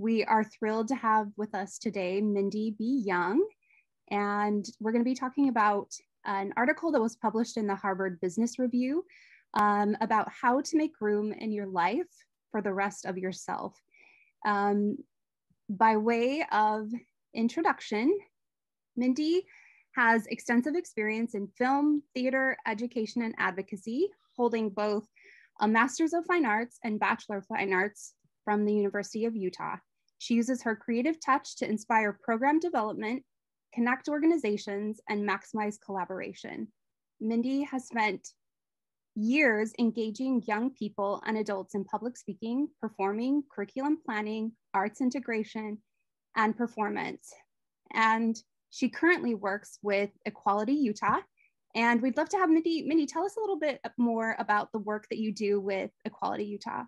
We are thrilled to have with us today Mindy B. Young, and we're going to be talking about an article that was published in the Harvard Business Review about how to make room in your life for the rest of yourself. By way of introduction, Mindy has extensive experience in film, theater, education, and advocacy, holding both a Master's of Fine Arts and Bachelor of Fine Arts from the University of Utah. She uses her creative touch to inspire program development, connect organizations, and maximize collaboration. Mindy has spent years engaging young people and adults in public speaking, performing, curriculum planning, arts integration, and performance. And she currently works with Equality Utah. And we'd love to have Mindy, tell us a little bit more about the work that you do with Equality Utah.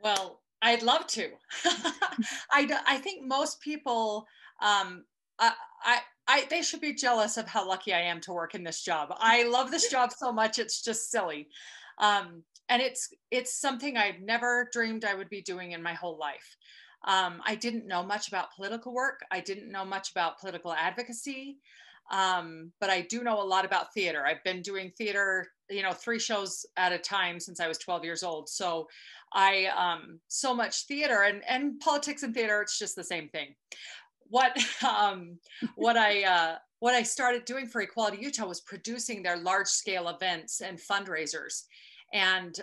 Well, I'd love to. I think most people, they should be jealous of how lucky I am to work in this job. I love this job so much, it's just silly. And it's something I'd never dreamed I would be doing in my whole life. I didn't know much about political work. I didn't know much about political advocacy. But I do know a lot about theater. I've been doing theater, 3 shows at a time since I was 12 years old. So so much theater and politics and theater, it's just the same thing. What I started doing for Equality Utah was producing their large scale events and fundraisers. And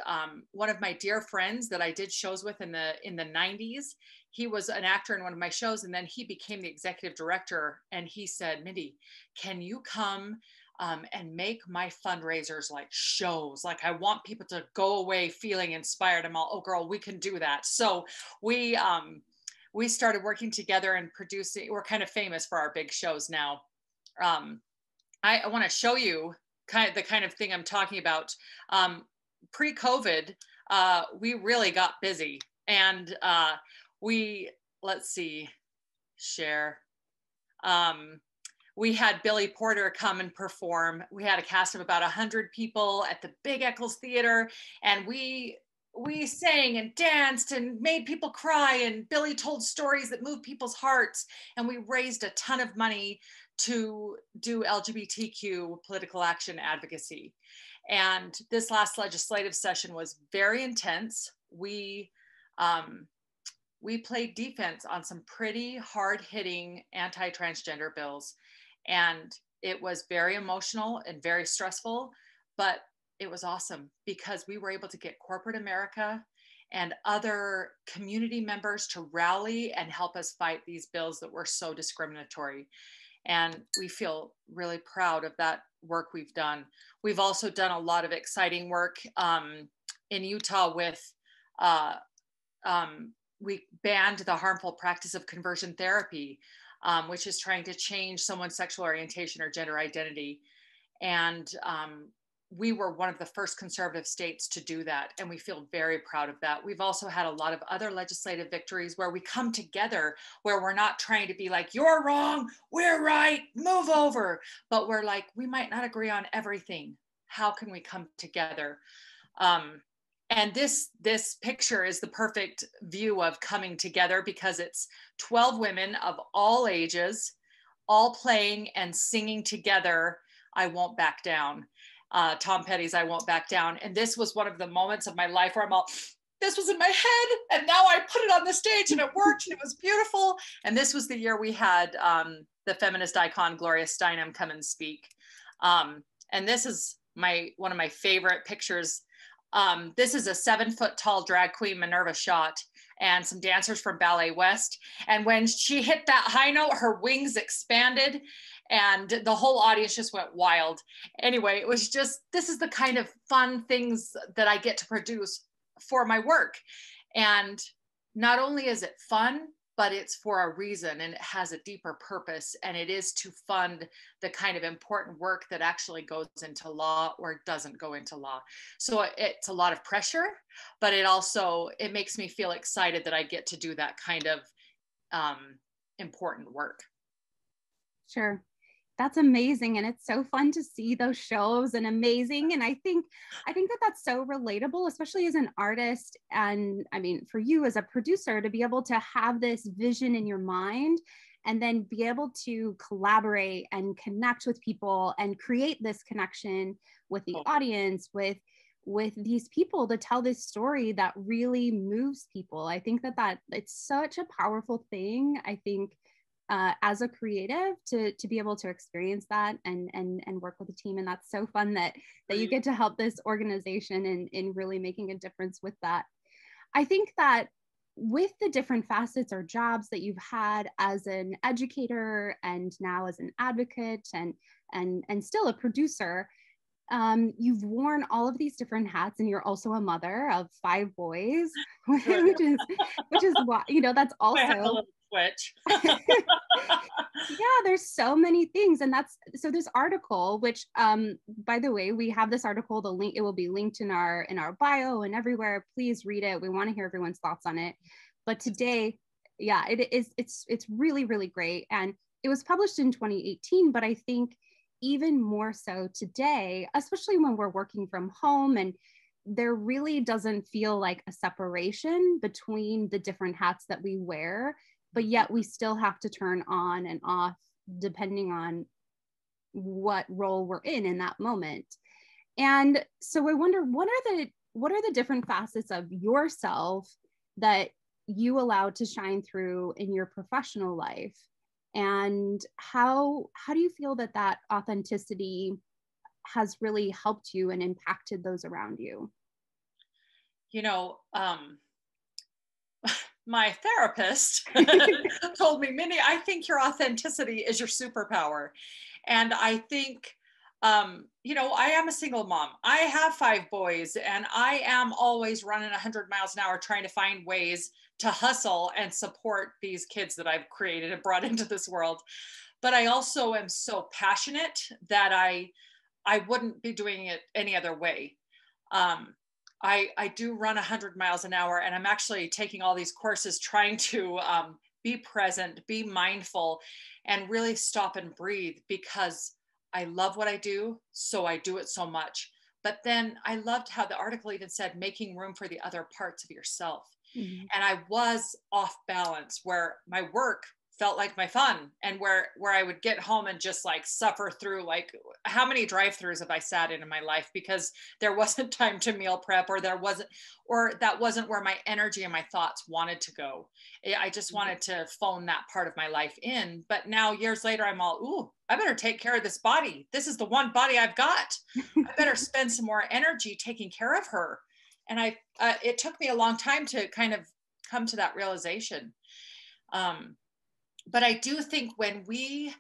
one of my dear friends that I did shows with in the 90s, he was an actor in one of my shows, and then he became the executive director. And he said, "Mindy, can you come and make my fundraisers like shows? Like, I want people to go away feeling inspired." I'm all, "Oh girl, we can do that." So we started working together and producing. We're kind of famous for our big shows now. I want to show you the kind of thing I'm talking about. Pre-COVID, we really got busy, and let's see, share. We had Billy Porter come and perform. We had a cast of about 100 people at the Big Eccles Theater, and we sang and danced and made people cry, and Billy told stories that moved people's hearts, and we raised a ton of money to do LGBTQ political action advocacy. And this last legislative session was very intense. We played defense on some pretty hard-hitting anti-transgender bills, and it was very emotional and very stressful, but it was awesome because we were able to get corporate America and other community members to rally and help us fight these bills that were so discriminatory. And we feel really proud of that work we've done. We've also done a lot of exciting work in Utah with, we banned the harmful practice of conversion therapy, which is trying to change someone's sexual orientation or gender identity. And we were one of the first conservative states to do that, and we feel very proud of that. We've also had a lot of other legislative victories where we come together, where we're not trying to be like, "You're wrong, we're right, move over," but we're like, we might not agree on everything. How can we come together? And this picture is the perfect view of coming together, because it's 12 women of all ages, all playing and singing together, "I Won't Back Down." Tom Petty's "I Won't Back Down." And this was one of the moments of my life where I'm all, this was in my head, and now I put it on the stage, and it worked, and it was beautiful. And this was the year we had the feminist icon Gloria Steinem come and speak. And this is one of my favorite pictures. This is a 7-foot tall drag queen, Minerva Schott, and some dancers from Ballet West. And when she hit that high note, her wings expanded, and the whole audience just went wild. Anyway, it was just, this is the kind of fun things that I get to produce for my work. And not only is it fun, but it's for a reason, and it has a deeper purpose, and it is to fund the kind of important work that actually goes into law or doesn't go into law. So it's a lot of pressure, but it makes me feel excited that I get to do that kind of important work. Sure. That's amazing. And it's so fun to see those shows and amazing. And I think that that's so relatable, especially as an artist. And I mean, for you as a producer to be able to have this vision in your mind and then be able to collaborate and connect with people and create this connection with the audience, with these people to tell this story that really moves people. I think that it's such a powerful thing. I think as a creative to be able to experience that and work with a team. And that's so fun that you get to help this organization in really making a difference with that. I think that with the different facets or jobs that you've had as an educator and now as an advocate and still a producer, you've worn all of these different hats, and you're also a mother of 5 boys, which is why, you know, that's also I have a little switch. Yeah, there's so many things. And so this article, which by the way, we have this article, the link, it will be linked in our bio and everywhere. Please read it. We want to hear everyone's thoughts on it. But today, yeah, it's really, really great. And it was published in 2018, but I think even more so today, especially when we're working from home, and there really doesn't feel like a separation between the different hats that we wear, but yet we still have to turn on and off depending on what role we're in that moment. And so I wonder, what are the different facets of yourself that you allow to shine through in your professional life? And how do you feel that authenticity has really helped you and impacted those around you? You know, my therapist told me, Mindy, I think your authenticity is your superpower. And I think, you know, I am a single mom. I have 5 boys, and I am always running 100 miles an hour trying to find ways to hustle and support these kids that I've created and brought into this world. But I also am so passionate that I wouldn't be doing it any other way. I do run 100 miles an hour, and I'm actually taking all these courses trying to be present, be mindful, and really stop and breathe, because I love what I do. So I do it so much. But then I loved how the article even said, making room for the other parts of yourself. Mm-hmm. And I was off balance, where my work felt like my fun, and where I would get home and just like suffer through, like, how many drive-throughs have I sat in my life because there wasn't time to meal prep, or that wasn't where my energy and my thoughts wanted to go. I just wanted to phone that part of my life in. But now, years later, I'm all, ooh, I better take care of this body. This is the one body I've got. I better spend some more energy taking care of her. And it took me a long time to kind of come to that realization. But I do think when we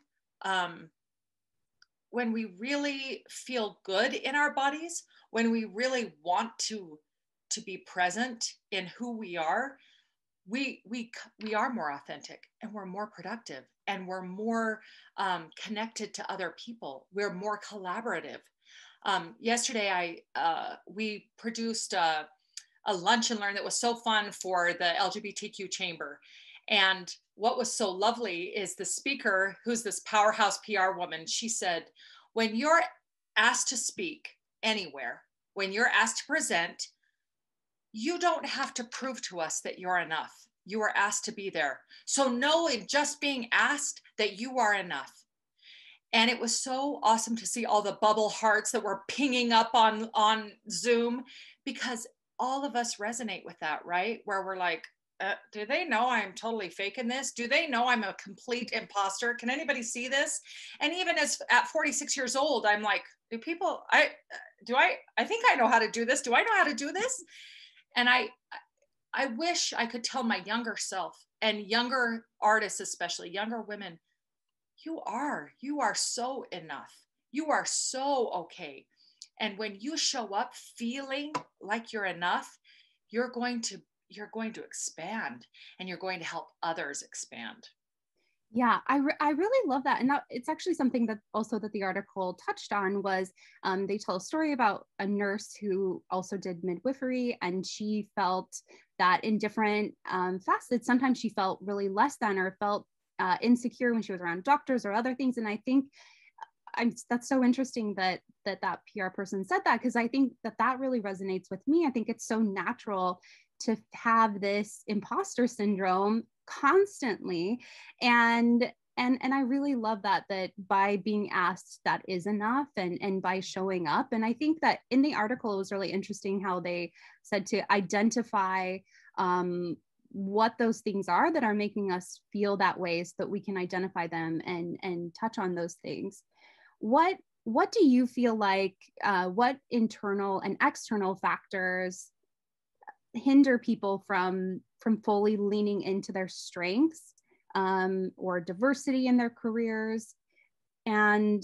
really feel good in our bodies, when we really want to be present in who we are, we are more authentic, and we're more productive, and we're more connected to other people. We're more collaborative. Yesterday, we produced a lunch and learn that was so fun for the LGBTQ chamber. And what was so lovely is the speaker, who's this powerhouse PR woman, she said, when you're asked to speak anywhere, when you're asked to present, you don't have to prove to us that you're enough. You are asked to be there. So know in just being asked that you are enough. And it was so awesome to see all the bubble hearts that were pinging up on Zoom, because all of us resonate with that, right? Where we're like, do they know I'm totally faking this? Do they know I'm a complete imposter? Can anybody see this? And even at 46 years old, I'm like, I think I know how to do this. Do I know how to do this? And I wish I could tell my younger self, and younger artists, especially younger women, you are so enough. You are so okay. And when you show up feeling like you're enough, you're going to expand, and you're going to help others expand. Yeah, I really love that. And that it's actually something that the article touched on was they tell a story about a nurse who also did midwifery, and she felt that in different facets, sometimes she felt really less than, or felt insecure when she was around doctors or other things. And I think that's so interesting that PR person said that, because I think that really resonates with me. I think it's so natural to have this imposter syndrome constantly, and I really love that by being asked, that is enough, and by showing up. And I think that in the article, it was really interesting how they said to identify what those things are that are making us feel that way, so that we can identify them and touch on those things. What do you feel like, what internal and external factors hinder people from fully leaning into their strengths, or diversity in their careers? And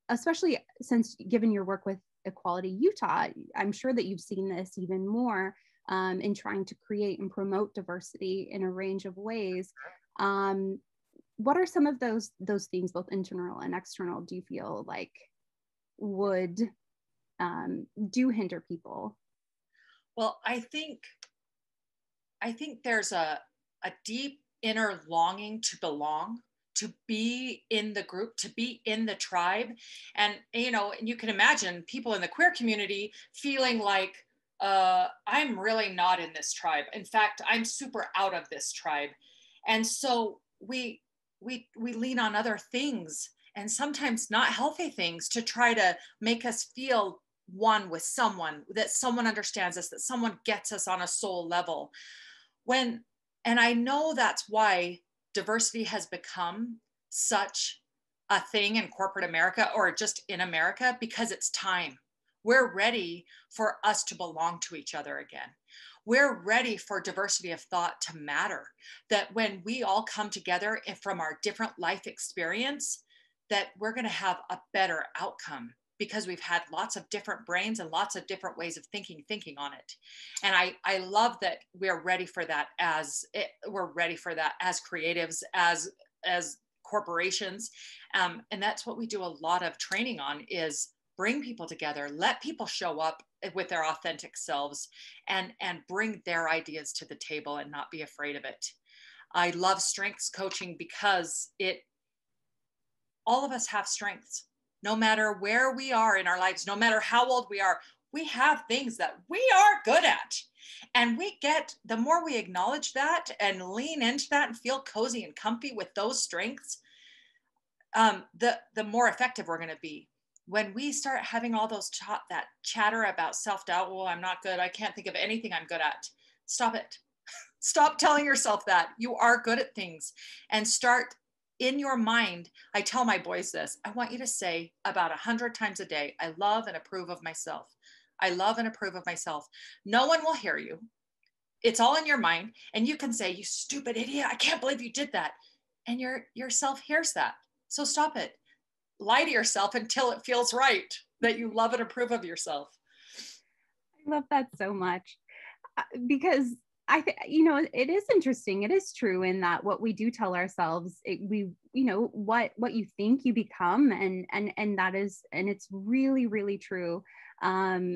especially since, given your work with Equality Utah, I'm sure that you've seen this even more, in trying to create and promote diversity in a range of ways. What are some of those things, both internal and external, do you feel like would do hinder people? Well, I think there's a deep inner longing to belong, to be in the group, to be in the tribe. And, and you can imagine people in the queer community feeling like, I'm really not in this tribe. In fact, I'm super out of this tribe. And so we lean on other things, and sometimes not healthy things, to try to make us feel one with someone, that someone understands us, that someone gets us on a soul level. And I know that's why diversity has become such a thing in corporate America, or just in America, because it's time. We're ready for us to belong to each other again. We're ready for diversity of thought to matter. That when we all come together from our different life experience, that we're going to have a better outcome, because we've had lots of different brains and lots of different ways of thinking on it. And I love that we're ready for that as creatives, as corporations. And that's what we do a lot of training on, is bring people together, let people show up with their authentic selves, and bring their ideas to the table and not be afraid of it. I love strengths coaching because all of us have strengths. No matter where we are in our lives, no matter how old we are, we have things that we are good at. And the more we acknowledge that and lean into that and feel cozy and comfy with those strengths, the more effective we're going to be. When we start having all that chatter about self-doubt, well, I'm not good, I can't think of anything I'm good at. Stop it. Stop telling yourself that. You are good at things, and start in your mind. I tell my boys this: I want you to say about 100 times a day, I love and approve of myself. I love and approve of myself. No one will hear you. It's all in your mind. And you can say, you stupid idiot, I can't believe you did that. And your self hears that. So stop it. Lie to yourself until it feels right that you love and approve of yourself. I love that so much, because it is interesting. It is true in that what we do tell ourselves, what you think you become, and that is, and it's really, really true. How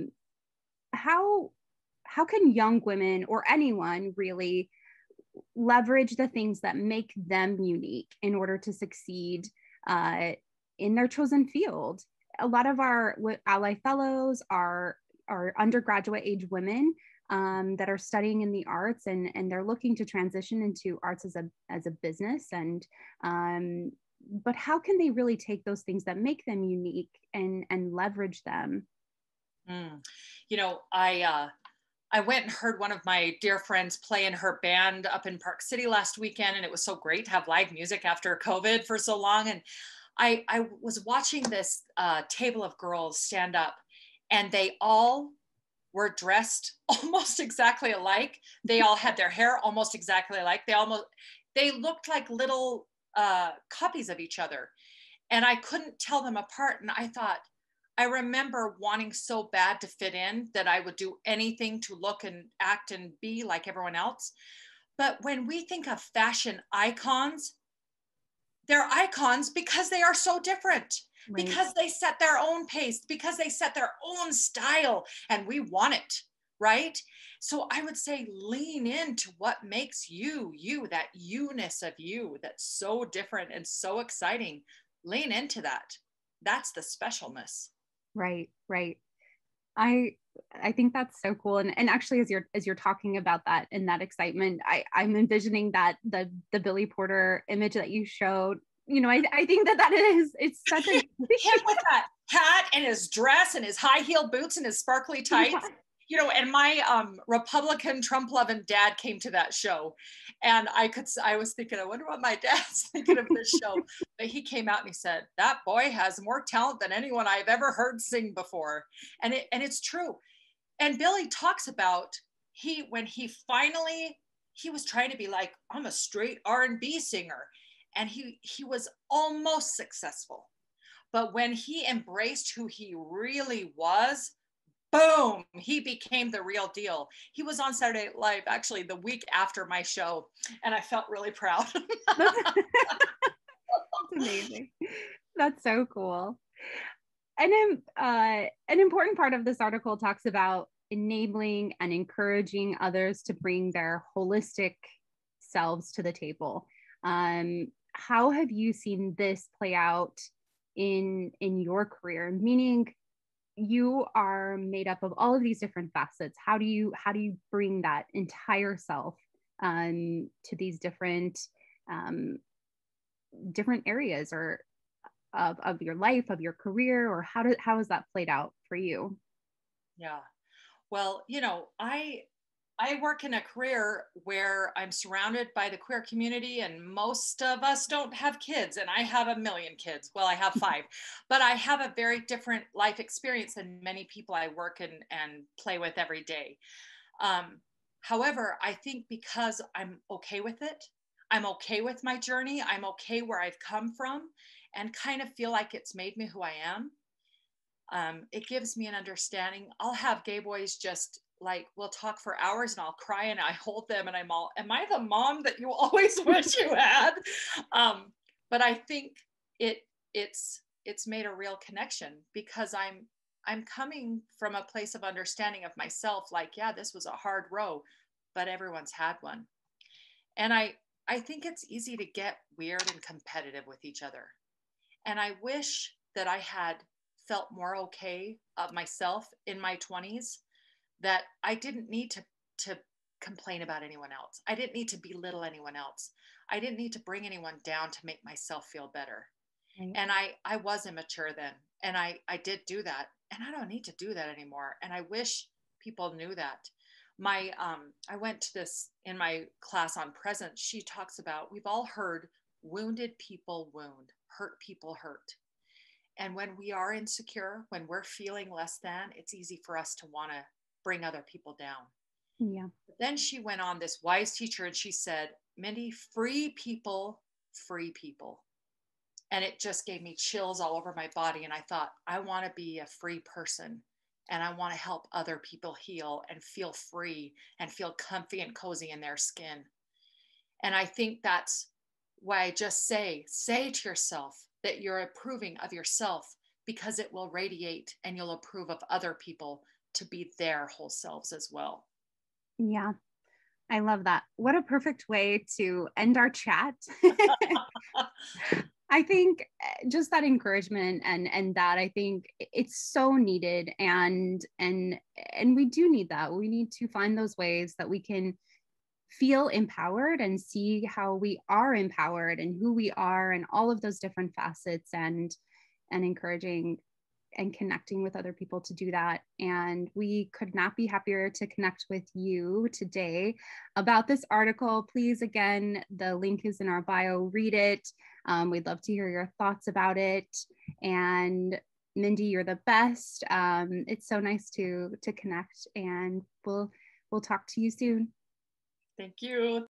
can young women, or anyone really, leverage the things that make them unique in order to succeed in their chosen field? A lot of our ally fellows are undergraduate age women that are studying in the arts, and they're looking to transition into arts as a business. And but how can they really take those things that make them unique and leverage them? I went and heard one of my dear friends play in her band up in Park City last weekend, and it was so great to have live music after COVID for so long. And I was watching this table of girls stand up, and they all were dressed almost exactly alike. They all had their hair almost exactly alike. They looked like little copies of each other, and I couldn't tell them apart. And I remember wanting so bad to fit in that I would do anything to look and act and be like everyone else. But when we think of fashion icons, they're icons because they are so different, right? Because they set their own pace, because they set their own style, and we want it, right? So I would say lean into what makes you, that you-ness of you that's so different and so exciting. Lean into that. that's the specialness. Right, right. I think that's so cool. And actually as you're talking about that and that excitement, I'm envisioning that the Billy Porter image that you showed, you know, I think that it's such a Him with that hat and his dress and his high heel boots and his sparkly tights. yeah. You know, and my Republican Trump loving dad came to that show, and I was thinking, I wonder what my dad's thinking of this show. But he came out and he said, that boy has more talent than anyone I've ever heard sing before. And it's true. And Billy talks about when he was trying to be like, I'm a straight R&B singer, and he was almost successful. But when he embraced who he really was, boom, he became the real deal. He was on Saturday Night Live actually the week after my show, and I felt really proud. That's amazing. That's so cool. And an important part of this article talks about enabling and encouraging others to bring their holistic selves to the table. How have you seen this play out in your career? Meaning, you are made up of all of these different facets. How do you bring that entire self to these different areas or of your life, of your career, or how has that played out for you? Yeah. Well, you know, I work in a career where I'm surrounded by the queer community, and most of us don't have kids, and I have a million kids. Well, I have 5, but I have a very different life experience than many people I work and play with every day. However, I think because I'm okay with it, I'm okay with my journey, I'm okay where I've come from, and kind of feel like it's made me who I am. It gives me an understanding. I'll have gay boys just like, we'll talk for hours and I'll cry and I hold them and I'm all, am I the mom that you always wish you had? But I think it's made a real connection because I'm coming from a place of understanding of myself. Like, yeah, this was a hard row, but everyone's had one. And I think it's easy to get weird and competitive with each other. And I wish that I had felt more okay of myself in my 20s, that I didn't need to complain about anyone else. I didn't need to belittle anyone else. I didn't need to bring anyone down to make myself feel better. Right. And I was immature then. And I did do that. And I don't need to do that anymore. And I wish people knew that. I went to this in my class on presence. She talks about, we've all heard wounded people wound, hurt people hurt. And when we are insecure, when we're feeling less than, it's easy for us to want to bring other people down. Yeah. But then she went on, this wise teacher, and she said, Mindy, free people, free people. And it just gave me chills all over my body. And I thought, I want to be a free person. And I want to help other people heal and feel free and feel comfy and cozy in their skin. And I think that's why I just say to yourself that you're approving of yourself, because it will radiate and you'll approve of other people to be their whole selves as well. Yeah. I love that. What a perfect way to end our chat. I think just that encouragement and that I think it's so needed and we do need that. We need to find those ways that we can feel empowered and see how we are empowered and who we are and all of those different facets and encouraging and connecting with other people to do that. And we could not be happier to connect with you today about this article. Please, again, the link is in our bio, read it. We'd love to hear your thoughts about it. And Mindy, you're the best. It's so nice to connect, and we'll talk to you soon. Thank you.